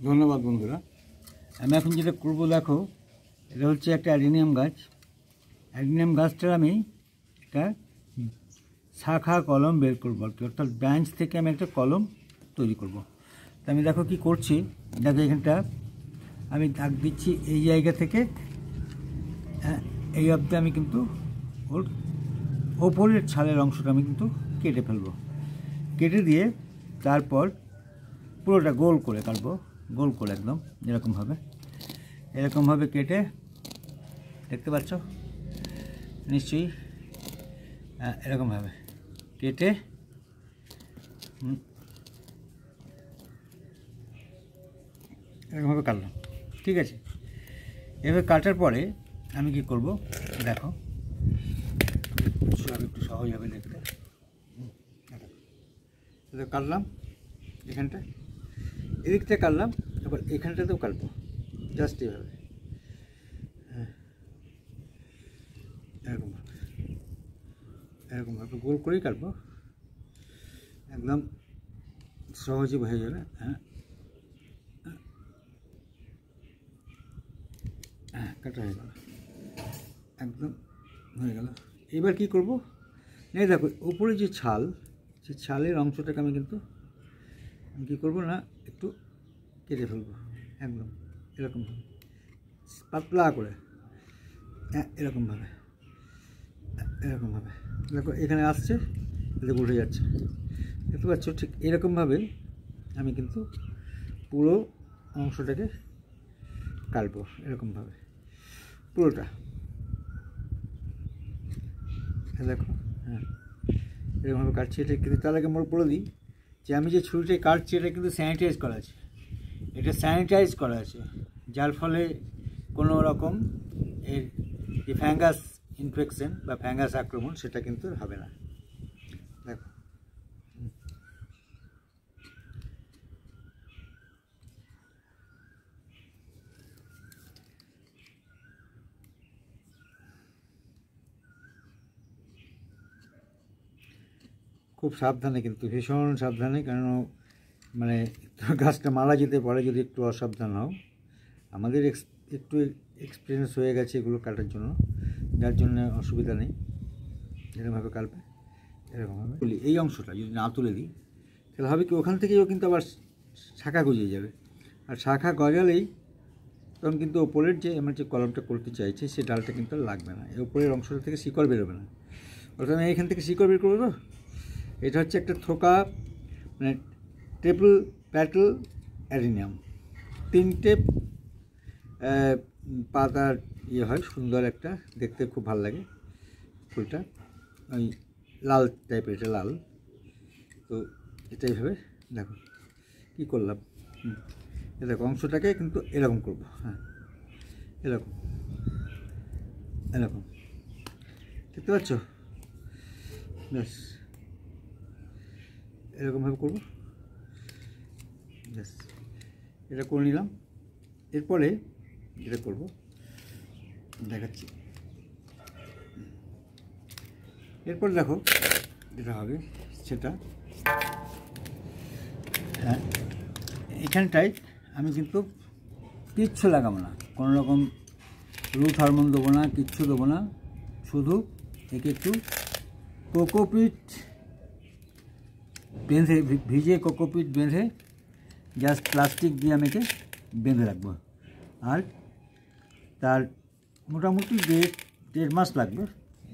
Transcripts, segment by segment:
ধন্যবাদ বন্ধুরা। আমি এখন যেটা করবো দেখো, এটা হচ্ছে একটা অ্যাডিনিয়াম গাছ। অ্যাডিনিয়াম গাছটার আমি একটা শাখা কলম বের করবো আর কি, অর্থাৎ ব্রাঞ্চ থেকে আমি একটা কলম তৈরি করব। তো আমি দেখো কি করছি, দেখো এখানটা আমি দাগ দিচ্ছি এই জায়গা থেকে এই অবধি আমি কিন্তু ওর ওপরের ছালের অংশটা আমি কিন্তু কেটে ফেলবো। কেটে দিয়ে তারপর পুরোটা গোল করে কাটবো, গোল করে একদম এরকমভাবে কেটে, দেখতে পাচ্ছ নিশ্চয়ই, এরকমভাবে কেটে এরকমভাবে কাটলাম। ঠিক আছে, এভাবে কাটার পরে আমি কি করব দেখো, একটু সহজ হবে দেখতে। কাটলাম এখানটা, এদিকটা কাটলাম, এবার এখানটাতেও কাটবো জাস্ট এইভাবে, এরকমভাবে গোল করেই কাটবো, একদম সহজে হয়ে যাবে। কাটা হয়ে গেল, একদম হয়ে গেল। এবার কি করব, এই দেখো উপরে যে ছাল, সে ছালের অংশটাকে আমি কী করবো না, একটু কেটে ফেলবো একদম এরকমভাবে, পাতলা করে, এরকমভাবে দেখো এখানে আসছে, দেখো উঠে যাচ্ছে, দেখতে পাচ্ছ। ঠিক এরকমভাবে আমি কিন্তু পুরো অংশটাকে কাটবো, এরকমভাবে পুরোটা। দেখো এরকমভাবে কাটছি। এটা কিন্তু তার আগে আমরা বলে দিই যে আমি যে ছুরিটাই কাটছি এটা কিন্তু স্যানিটাইজ করা আছে, যার ফলে কোনো রকম এর যে ফ্যাঙ্গাস ইনফেকশন বা ফ্যাঙ্গাস আক্রমণ সেটা কিন্তু হবে না। দেখো খুব সাবধানে, কিন্তু ভীষণ সাবধানে, কারণ মানে গাছটা মারা যেতে পারে যদি একটু অসাবধান হও। আমাদের একটু এক্সপিরিয়েন্স হয়ে গেছে এগুলো কাটার জন্য, যার জন্য অসুবিধা নেই। এরকমভাবে কাটবে, এরকমভাবে তুলি। এই অংশটা যদি না তুলে দিই তাহলে হবে কি, ওখান থেকেও কিন্তু আবার শাখা গজিয়ে যাবে, আর শাখা গজালেই তখন কিন্তু ওপরের যে আমার যে কলমটা করতে চাইছে সে ডালটা কিন্তু লাগবে না, এই ওপরের অংশটা থেকে শিকড় বেরোবে না। অর্থাৎ আমি এখান থেকে শিকড় বের করবো। তো এটা হচ্ছে একটা থোকা, মানে ট্রিপল প্যাটেল অ্যাডিনিয়াম, 3টে পাতার হয়, সুন্দর একটা, দেখতে খুব ভালো লাগে ফুলটা, ওই লাল টাইপের, এটা লাল। তো এটা এইভাবে দেখো কী করলাম, দেখো অংশটাকে কিন্তু এরকম করবো, এরকম দেখতে পাচ্ছ, ব্যাস এরকমভাবে করবো, ব্যাস এটা করে নিলাম। এরপরে যেটা করব দেখাচ্ছি, এরপর দেখো যেটা হবে সেটা, এখানটায় আমি কিন্তু কিচ্ছু লাগাবো না, কোনো রকম রুট হরমোন দেবো না, কিচ্ছু দেবো না, শুধু একে একটু কোকোপিট বেঁধে, ভিজিয়ে কোকোপিট বেঁধে জাস্ট প্লাস্টিক দিয়ে আমি একে বেঁধে রাখবো। আর তার মোটামুটি 1.5 মাস লাগবে,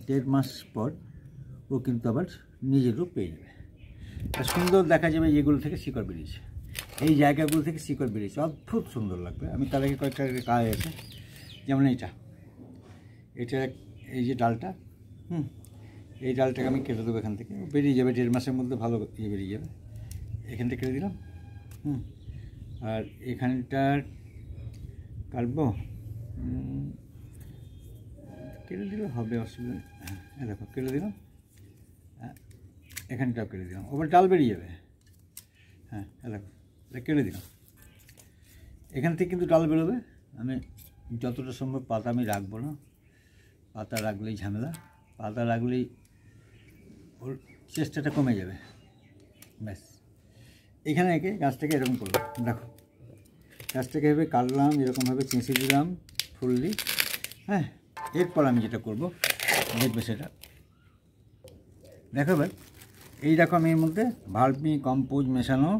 1.5 মাস পর ও কিন্তু আবার নিজের রূপ পেয়ে যাবে, আর সুন্দর দেখা যাবে। যেগুলো থেকে শিকড় বেরিয়েছে, এই জায়গাগুলো থেকে শিকড় বেরিয়েছে, অদ্ভুত সুন্দর লাগবে। আমি তার আগে কয়েকটা কাজ আছে, যেমন এটা এই যে ডালটা, এই ডালটাকে আমি কেটে দেবো, এখান থেকে বেরিয়ে যাবে 1.5 মাসের মধ্যে, ভালো বেরিয়ে যাবে। এখান থেকে কেটে দিলাম, আর এখানটার কাটবো, কেটে দিলে হবে, অসুবিধা নেই। দেখো কেটে দিলাম, এখানটাও কেটে দিলাম, ওপর ডাল বেরিয়ে যাবে। দেখো এটা কেটে দিলাম, এখান থেকে কিন্তু ডাল বেরোবে। আমি যতটা সম্ভব পাতা আমি রাখবো না, পাতা রাখলেই ঝামেলা, পাতা রাখলেই ওর চেষ্টাটা কমে যাবে। ব্যাস এখানে একে গাছটাকে এরকম করবো, দেখো গাছটাকে এভাবে কাটলাম, এরকমভাবে চেঁচে দিলাম ফুললি। হ্যাঁ, এরপর আমি যেটা করব দেখবে সেটা দেখো। এবার এই দেখো আমি এর মধ্যে ভার্মি কম্পোজ মেশানো,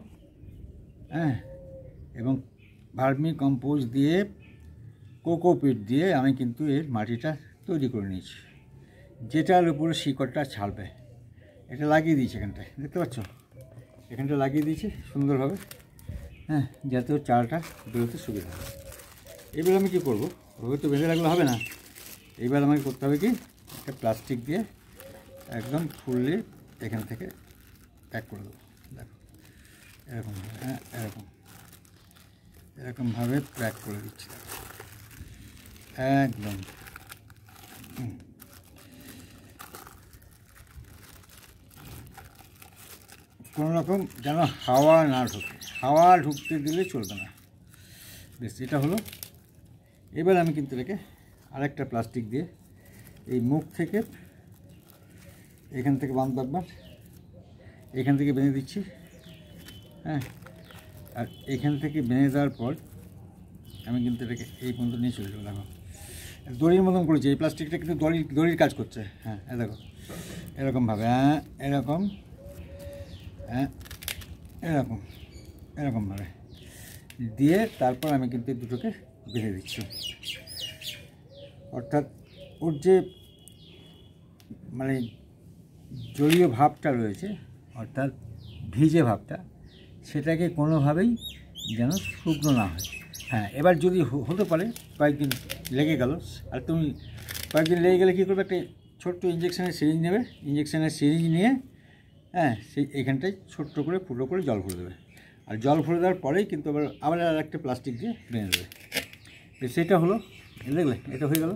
হ্যাঁ, এবং ভার্মি কম্পোজ দিয়ে কোকোপিট দিয়ে আমি কিন্তু এর মাটিটা তৈরি করে নিয়েছি, যেটার উপরে শিকড়টা ছাড়বে। এটা লাগিয়ে দিয়েছি এখানটায়, দেখতে পাচ্ছ, এখানটা লাগিয়ে দিয়েছি সুন্দরভাবে, হ্যাঁ, যাতে ওর চালটা বেরোতে সুবিধা হয়। এবার আমি কী করবো, ওভাবে তো বেঁধে রাখলে হবে না। এবার আমাকে করতে হবে কি, একটা প্লাস্টিক দিয়ে একদম ফুললি এখান থেকে প্যাক করে দেবো। দেখো এরকম, হ্যাঁ, এরকমভাবে প্যাক করে দিচ্ছি একদম। কোনো রকম যেন হাওয়া না ঢোকে, হাওয়া ঢুকতে দিলে চলবে না। বেশ, এটা হলো। এবার আমি কিন্তু এটাকে আরেকটা প্লাস্টিক দিয়ে এই মুখ থেকে এখান থেকে বাঁধবো, একবার এখান থেকে বেঁধে দিচ্ছি, হ্যাঁ, আর এখান থেকে বেঁধে দেওয়ার পর আমি কিন্তু এটাকে এই পর্যন্ত নিয়ে চলে যাবো। দেখো দড়ির মতন করেছি, এই প্লাস্টিকটা কিন্তু দড়ির কাজ করছে। হ্যাঁ, দেখো এরকমভাবে, হ্যাঁ, হ্যাঁ, এরকমভাবে দিয়ে তারপর আমি কিন্তু দুটোকে বেঁধে দিচ্ছি। অর্থাৎ ওর যে মানে জলীয় ভাবটা রয়েছে, অর্থাৎ ভিজে ভাবটা, সেটাকে কোনোভাবেই যেন শুকনো না হয়। হ্যাঁ, এবার যদি হতে পারে কয়েকদিন লেগে গেল, আর তুমি কয়েকদিন লেগে গেলে কী করবে, একটা ছোট্ট ইঞ্জেকশনের সিরিঞ্জ নেবে, ইঞ্জেকশনের সিরিঞ্জ নিয়ে, হ্যাঁ, সেই এখানটায় ছোট্ট করে ফুটো করে জল ভরে দেবে, আর জল ভরে দেওয়ার পরেই কিন্তু আবার আর একটা প্লাস্টিক দিয়ে বেঁধে দেবে। সেটা হলো, দেখলে এটা হয়ে গেল।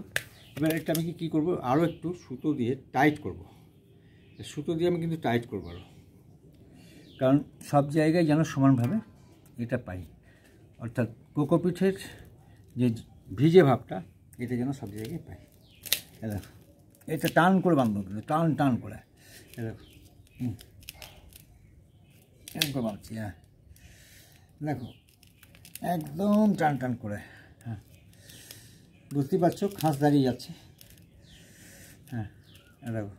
এবার একটা আমি কী করবো, আরও একটু সুতো দিয়ে টাইট করব। সুতো দিয়ে আমি কিন্তু টাইট করবো আরও, কারণ সব জায়গায় যেন সমানভাবে এটা পাই, অর্থাৎ কোকোপিটের যে ভিজে ভাবটা, এটা যেন সব জায়গায় পাই। দেখো এটা টান করে বাঁধবো, কিন্তু টান করে, দেখো এরকম করে বাঁধছি। হ্যাঁ, দেখো একদম টান করে। হ্যাঁ, বুঝতেই পারছো খাস দাঁড়িয়ে যাচ্ছে। হ্যাঁ, দেখো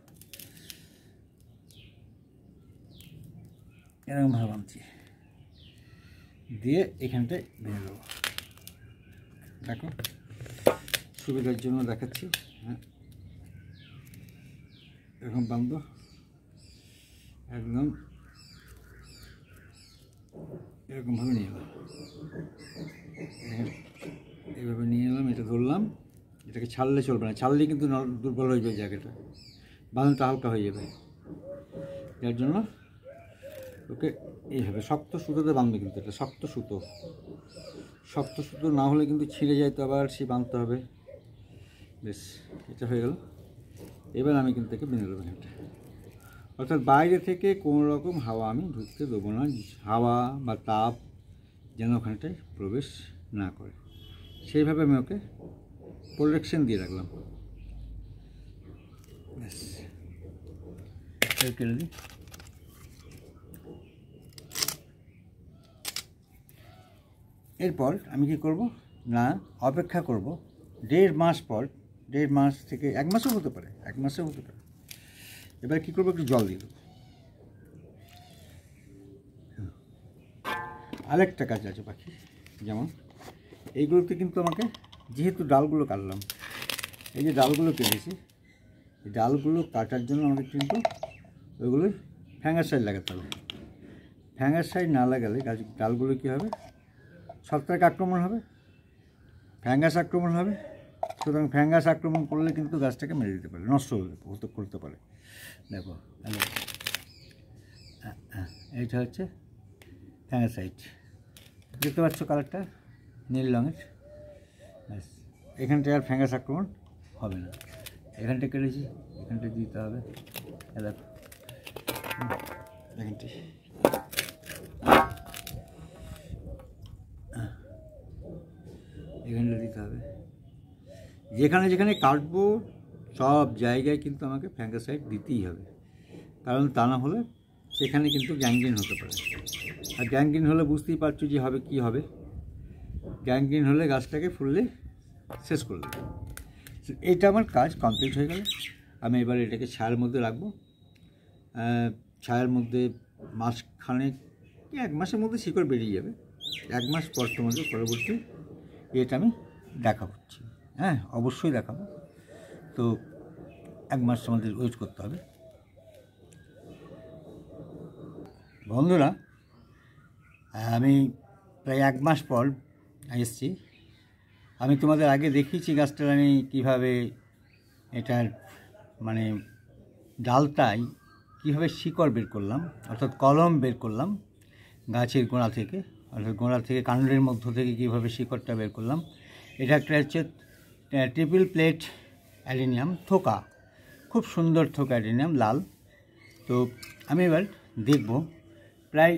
এরকমভাবে বাঁধছি, দিয়ে এখানটায় বেঁধে দেবো। দেখো সুবিধার জন্য দেখাচ্ছি। হ্যাঁ, এরকম বাঁধবো, একদম এরকমভাবে নিয়ে এলাম, এইভাবে নিয়ে এলাম, এটা ধরলাম। এটাকে ছাড়লে চলবে না, ছাড়লে কিন্তু দুর্বল হয়ে যাবে জায়গাটা, বাঁধনটা হালকা হয়ে যাবে। যার জন্য ওকে এইভাবে শক্ত সুতোতে বাঁধবে, কিন্তু এটা শক্ত সুতো না হলে কিন্তু ছিঁড়ে যায়, তো আবার সে বাঁধতে হবে। বেশ, এটা হয়ে গেল। এবার আমি কিন্তু একে বেঁধে দেবো এখানটা, অর্থাৎ বাইরে থেকে কোনো রকম হাওয়া আমি ঢুকতে দেবো না, হাওয়া বা তাপ যেন ওখানটায় প্রবেশ না করে, সেইভাবে আমি ওকে প্রোটেকশন দিয়ে রাখলাম। ব্যাস, কেটে দিই। এরপর আমি কি করব না, অপেক্ষা করব 1.5 মাস পর, 1.5 মাস থেকে 1 মাসও হতে পারে, 1 মাসও হতে পারে। এবার কী করবো, একটু জল দিয়ে দেবো। আরেকটা কাজ আছে পাখি, যেমন এইগুলোতে কিন্তু আমাকে, যেহেতু ডালগুলো কাটলাম, এই যে ডালগুলো কেটেছি, এই ডালগুলো কাটার জন্য আমাকে কিন্তু ওইগুলোই ফ্যাঙ্গাসাইড লাগাতে হবে। ফ্যাঙ্গাসাইড না লাগালে ডালগুলো কী হবে, ছত্রাক আক্রমণ হবে, ফ্যাঙ্গাস আক্রমণ হবে। সুতরাং ফ্যাঙ্গাস আক্রমণ করলে কিন্তু গাছটাকে মেরে দিতে পারে, নষ্ট করতে পারে। দেখো এইটা হচ্ছে ফ্যাঙ্গাসাইড, দেখতে পাচ্ছ কালারটা নীল রঙের। ব্যাস, এখানটায় আর ফ্যাঙ্গাস আক্রমণ হবে না। এখানটা কেটেছি, এখানটা দিতে হবে, দেখো এখানটি, এখানটা দিতে হবে। যেখানে যেখানে কাটবো সব জায়গায় কিন্তু আমাকে ফ্যাঙ্গাসাইড দিতেই হবে, কারণ তা না হলে সেখানে কিন্তু গ্যাংগ্রিন হতে পারে। আর গ্যাংগ্রিন হলে বুঝতেই পারছো যে হবে কি হবে, গ্যাংগ্রিন হলে গাছটাকে ফুললে শেষ করে দেবে। এইটা আমার কাজ কমপ্লিট হয়ে গেল। আমি এবার এটাকে ছায়ার মধ্যে রাখবো। ছায়ার মধ্যে মাসখানেক কি 1 মাসের মধ্যে শিকড় বেরিয়ে যাবে। 1 মাস পর তোমাদের পরবর্তী এটা আমি দেখাবো। হ্যাঁ, অবশ্যই দেখাবো। তো 1 মাস আমাদের ওয়েট করতে হবে। বন্ধুরা, আমি প্রায় 1 মাস পর এসেছি। আমি তোমাদের আগে দেখিয়েছি গাছটার আমি কীভাবে এটার মানে ডালটাই কীভাবে শিকড় বের করলাম, অর্থাৎ কলম বের করলাম গাছের গোড়া থেকে, অর্থাৎ গোড়া থেকে কাণ্ডের মধ্য থেকে কীভাবে শিকড়টা বের করলাম। এটা একটা হচ্ছে ট্রিপল প্লেট অ্যাডিনিয়াম থোকা, খুব সুন্দর থোকা অ্যাডিনিয়াম, লাল। তো আমি এবার দেখব প্রায়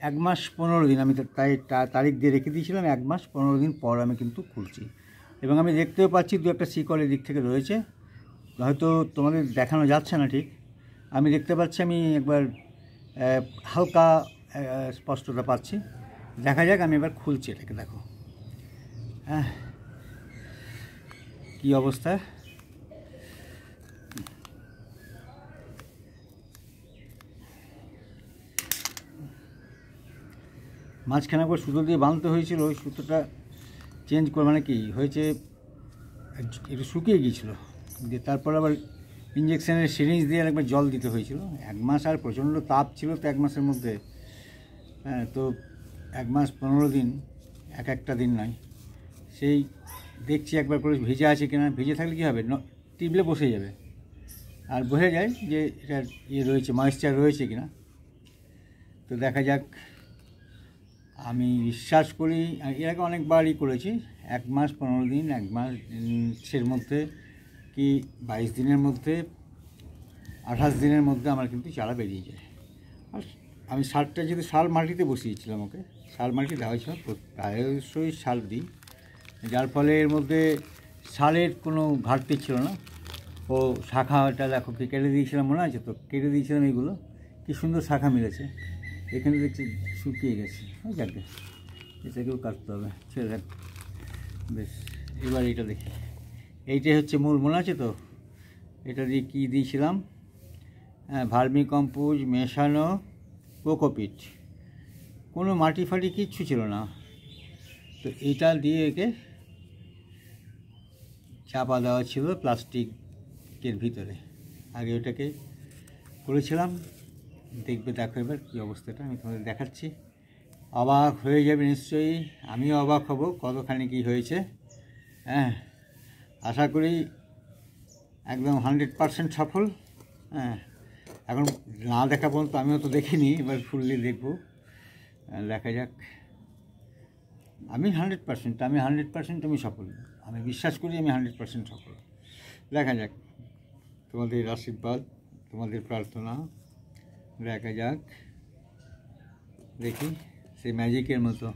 1 মাস 15 দিন, আমি তাই তারিখ দিয়ে রেখে দিয়েছিলাম। 1 মাস 15 দিন পর আমি কিন্তু খুলছি এবং আমি দেখতেও পাচ্ছি 2-1টা শিকড়ের দিক থেকে রয়েছে, হয়তো তোমাদের দেখানো যাচ্ছে না ঠিক। আমি দেখতে পাচ্ছি, আমি একবার হালকা স্পষ্টতা পাচ্ছি। দেখা যাক, আমি এবার খুলছি এটাকে, দেখো হ্যাঁ কী অবস্থা। মাঝখানে একবার সুতো দিয়ে বাঁধতে হয়েছিল, ওই সুতোটা চেঞ্জ করে মানে কি হয়েছে, একটু শুকিয়ে গিয়েছিলো, দিয়ে তারপর আবার ইঞ্জেকশনের সিরিঞ্জ দিয়ে একবার জল দিতে হয়েছিল। 1 মাস আর প্রচণ্ড তাপ ছিল তো 1 মাসের মধ্যে। হ্যাঁ, তো 1 মাস 15 দিন, একটা দিন নয়, সেই দেখছি একবার করে ভিজে আছে কিনা। ভিজে থাকলে কী হবে, টিপলে বসে যাবে, আর বোঝা যায় যে এটার রয়েছে, ময়েশ্চার রয়েছে কিনা। তো দেখা যাক। আমি বিশ্বাস করি, এর আগে অনেকবারই করেছি, 1 মাস 15 দিন, 1 মাসের মধ্যে কি 22 দিনের মধ্যে, 28 দিনের মধ্যে আমার কিন্তু চারা বেরিয়ে যায়। আর আমি সারটা যেহেতু সার মাটিতে বসিয়েছিলাম, ওকে সার মাটি দেওয়া হয়েছিল, প্রায়শই সার দিই, যার ফলে এর মধ্যে সারের কোনো ঘাটতি ছিল না। ও শাখাটা দেখো কেটে দিয়েছিলাম, মনে আছে তো, কেটে দিয়েছিলাম। এইগুলো কী সুন্দর শাখা মিলেছে। এখানে দেখছি শুকিয়ে গেছে, ওই যাকে এটাকেও কাটতে হবে, ছেড়ে দেখ। বেশ, এবার এটা দেখি, এইটাই হচ্ছে মূল, মনে আছে তো। এটা দিয়ে কী দিয়েছিলাম, হ্যাঁ, ভার্মি কম্পোজ মেশানো কোকোপিট, কোনো মাটি ফাটি কিচ্ছু ছিল না। তো এটা দিয়ে একে চাপা দেওয়া ছিল প্লাস্টিকের ভিতরে। আগে ওটাকে করেছিলাম, দেখবে, দেখো এবার কী অবস্থাটা আমি তোমাদের দেখাচ্ছি। অবাক হয়ে যাবে নিশ্চয়ই, আমিও অবাক হব কতখানি কী হয়েছে। হ্যাঁ, আশা করি একদম 100% সফল। হ্যাঁ, এখন না দেখা পর্যন্ত আমিও তো দেখিনি, এবার ফুললি দেখবো, দেখা যাক। আমি 100% আমি সফল, আমি বিশ্বাস করি আমি 100% সফল। দেখা যাক, তোমাদের আশীর্বাদ, তোমাদের প্রার্থনা, দেখা যাক, দেখি সেই ম্যাজিকের মতো।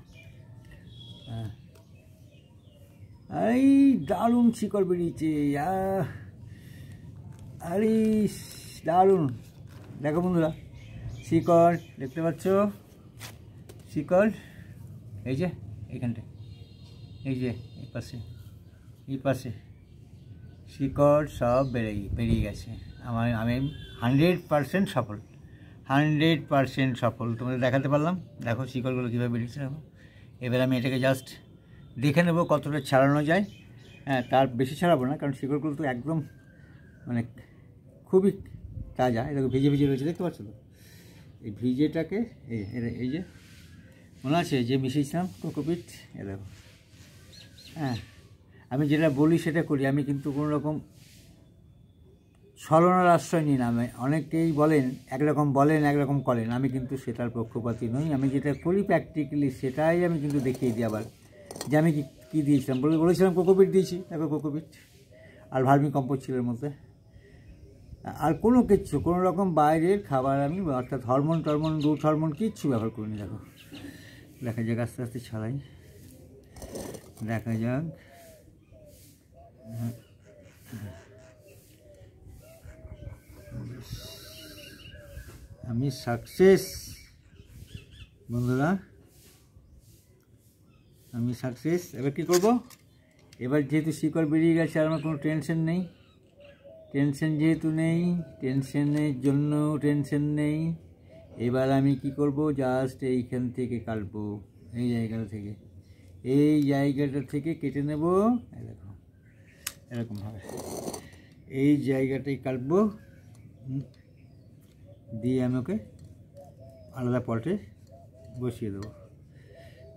হ্যাঁ, এই দারুণ শিকড় বেরিয়েছে, আরে দারুণ। দেখো বন্ধুরা, শিকড় দেখতে পাচ্ছ, শিকড় এই যে এইখানটায়, এই যে এই পাশে শিকড় সব বেরিয়ে গেছে। আমি 100% সফল, 100% সফল। তোমাদের দেখাতে পারলাম, দেখো শিকড়গুলো কীভাবে বেরিয়েছে। এবার আমি এটাকে জাস্ট দেখে নেব কতটা ছাড়ানো যায়। হ্যাঁ, তার বেশি ছাড়াবো না, কারণ শিকড়গুলো তো একদম মানে খুবই তাজা। এটাকে ভিজে ভিজে রয়েছে, দেখতে পাচ্ছ তো। এই ভিজেটাকে এই যে মনে আছে যে মিশিয়েছিলাম কোকোপিট, এ দেখো। হ্যাঁ, আমি যেটা বলি সেটা করি, আমি কিন্তু কোনো রকম ছলনার আশ্রয় নিই না। আমি, অনেকেই বলেন একরকম করেন, আমি কিন্তু সেটার পক্ষপাতী নই। আমি যেটা করি প্র্যাকটিক্যালি সেটাই আমি কিন্তু দেখিয়ে দিই। আবার যে আমি কী দিয়েছিলাম, বলেছিলাম কোকোপিট দিয়েছি, দেখো কোকোপিট আর ভার্মি কম্পোস্ট ছিল এর মধ্যে। আর কোনো কিচ্ছু, কোনো রকম বাইরের খাবার আমি, অর্থাৎ হরমোন রুট হরমোন কিচ্ছু ব্যবহার করিনি। দেখো, দেখা যাক, আস্তে আস্তে ছাড়াই, দেখা যাক। আমি সাকসেস বন্ধুরা। আমি সাকসেস। এবার কী করবো, এবার যেহেতু শিকড় বেরিয়ে গেছে আর আমার কোনো টেনশন নেই, টেনশন যেহেতু নেই, টেনশনের জন্য টেনশন নেই। এবার আমি কি করব, জাস্ট এইখান থেকে কাটবো, এই জায়গাটা থেকে, এই জায়গাটা থেকে কেটে নেব। দেখো এরকমভাবে এই জায়গাটাই কাটবো, দিয়ে আমি ওকে আলাদা পটে বসিয়ে দেবো।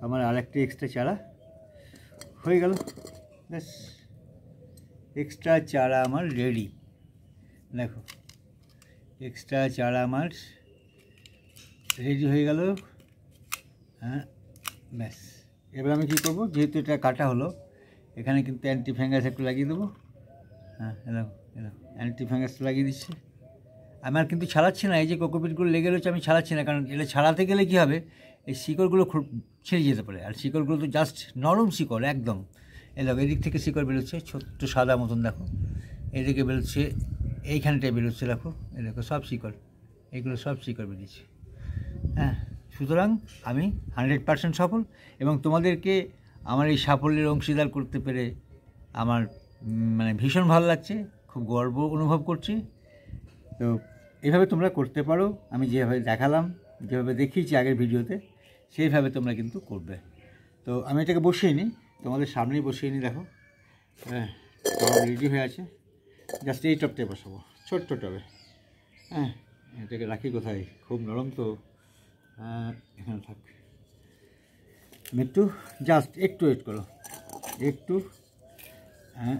আমার আরেকটা এক্সট্রা চারা হয়ে গেল, ব্যাস এক্সট্রা চারা আমার রেডি। দেখো এক্সট্রা চারা আমার রেডি হয়ে গেল। হ্যাঁ ব্যাস, এবার আমি কী করবো, যেহেতু এটা কাটা হলো, এখানে কিন্তু অ্যান্টি ফাঙ্গাস একটু লাগিয়ে দেবো। হ্যাঁ এরকম এরকম অ্যান্টি ফাঙ্গাস লাগিয়ে দিচ্ছে। আমার কিন্তু ছাড়াচ্ছি না, এই যে কোকোপিটগুলো লেগে রয়েছে আমি ছাড়াচ্ছি না, কারণ এটা ছাড়াতে গেলে কী হবে, এই শিকড়গুলো খুব ছিঁড়ে যেতে পারে। আর শিকড়গুলো তো জাস্ট নরম শিকড় একদম। দেখো এদিক থেকে শিকড় বেরোচ্ছে ছোট্ট সাদা মতন, দেখো এদিকে বেরোচ্ছে, এইখানটায় বেরোচ্ছে, দেখো এই দেখো সব শিকড়, এগুলো সব শিকড় বেরিয়েছে। হ্যাঁ, সুতরাং আমি 100% সফল, এবং তোমাদেরকে আমার এই সাফল্যের অংশীদার করতে পেরে আমার মানে ভীষণ ভালো লাগছে, খুব গর্ব অনুভব করছি। তো এইভাবে তোমরা করতে পারো, আমি যেভাবে দেখালাম, যেভাবে দেখিয়েছি আগের ভিডিওতে, সেইভাবে তোমরা কিন্তু করবে। তো আমি এটাকে বসিয়ে নিই, তোমাদের সামনেই বসিয়ে নিই। দেখো হ্যাঁ রেডি হয়ে আছে, জাস্ট এই টপটায় বসাবো, ছোট্ট টবে। হ্যাঁ এটাকে রাখি কোথায়, খুব নরম তো, এখানে থাক। আমি একটু জাস্ট একটু ওয়েট করো, একটু। হ্যাঁ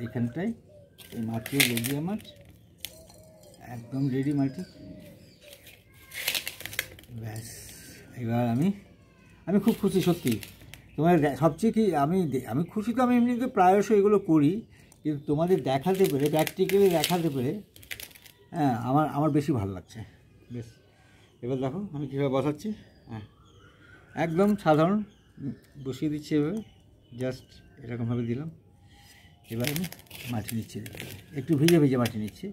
এইখানটায় এই মাটি রেডি, আমার একদম রেডি মাটি। ব্যাস এবার আমি খুব খুশি সত্যি। তোমার সবচেয়ে কি আমি খুশি, তো আমি এমনিতে প্রায়শই এগুলো করি, কিন্তু তোমাদের দেখাতে পেরে, প্র্যাকটিক্যালি দেখাতে পেরে, হ্যাঁ আমার বেশি ভালো লাগছে। বেশ এবার দেখো আমি কীভাবে বসাচ্ছি। হ্যাঁ একদম সাধারণ বসিয়ে দিচ্ছি, এভাবে জাস্ট এরকমভাবে দিলাম। এবার আমি মাটি নিচ্ছি, একটু ভিজে ভিজে মাটি নিচ্ছি।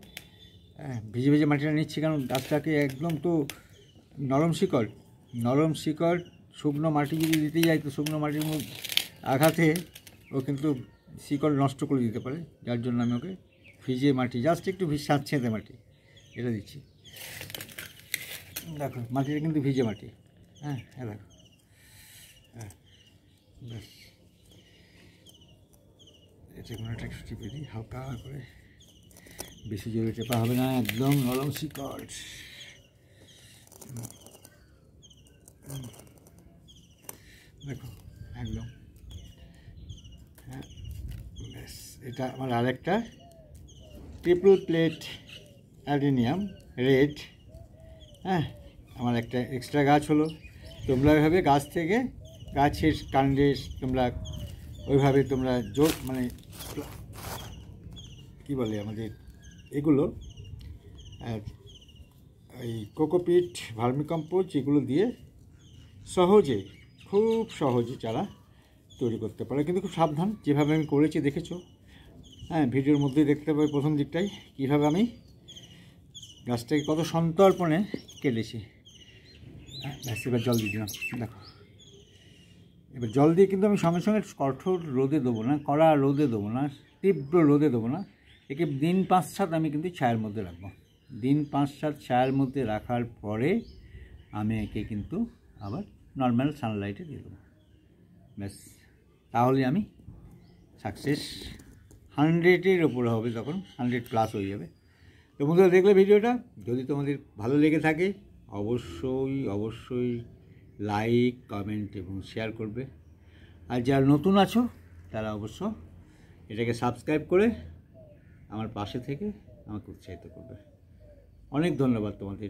হ্যাঁ ভিজে ভিজে মাটিটা নিচ্ছি, কারণ গাছটাকে একদম তো নরম শিকড়, শুকনো মাটি যদি দিতে যাই তো শুকনো মাটির আঘাতে ও কিন্তু শিকড় নষ্ট করে দিতে পারে, যার জন্য আমি ওকে ভিজে মাটি, জাস্ট একটু স্যাঁতসেঁতে মাটি এটা দিচ্ছি। দেখো মাটিটা কিন্তু ভিজে মাটি। হ্যাঁ দেখো, হ্যাঁ ব্যাস এটা কোনো একটা টিপে দিই হালকা করে, বেশি জোরে টেপা হবে না, একদম নরম শিকড়। দেখো একদম, হ্যাঁ ব্যাস এটা আমার আরেকটা ট্রিপল প্লেট অ্যাডেনিয়াম রেড। হ্যাঁ আমার একটা এক্সট্রা গাছ হলো। তোমরা ওইভাবে গাছ থেকে গাছের কাণ্ডে তোমরা ওইভাবে তোমরা মানে কী বলে আমাদের এগুলো এই কোকোপিট, ভার্মিকম্পোস্ট, এগুলো দিয়ে খুব সহজে চারা তৈরি করতে পারে, কিন্তু খুব সাবধান। যেভাবে আমি করেছি দেখেছো, হ্যাঁ ভিডিওর মধ্যেই দেখতে পাবে প্রথম দিকটাই কীভাবে আমি গাছটাকে কত সন্তর্পণে কেটেছি। ব্যাস এবার জল দিয়ে দিলাম। দেখো এবার জল দিয়ে কিন্তু আমি সঙ্গে সঙ্গে কঠোর রোদে দেবো না, কড়া রোদে দেবো না, তীব্র রোদে দেবো না, একে দিন 5-7 আমি কিন্তু ছায়ার মধ্যে রাখবো। দিন 5-7 ছায়ার মধ্যে রাখার পরে আমি একে কিন্তু আবার নর্মাল সানলাইটে দিয়ে দেবো। ব্যাস তাহলে আমি সাকসেস 100-এর ওপরে হবে, তখন 100+ হয়ে যাবে। তো বন্ধুরা দেখলে ভিডিওটা, যদি তোমাদের ভালো লেগে থাকে অবশ্যই লাইক, কমেন্ট এবং শেয়ার করবে। আর যারা নতুন আছো তারা অবশ্য এটাকে সাবস্ক্রাইব করে আমার পাশে থেকে আমাকে উৎসাহিত করবে। অনেক ধন্যবাদ তোমাদের।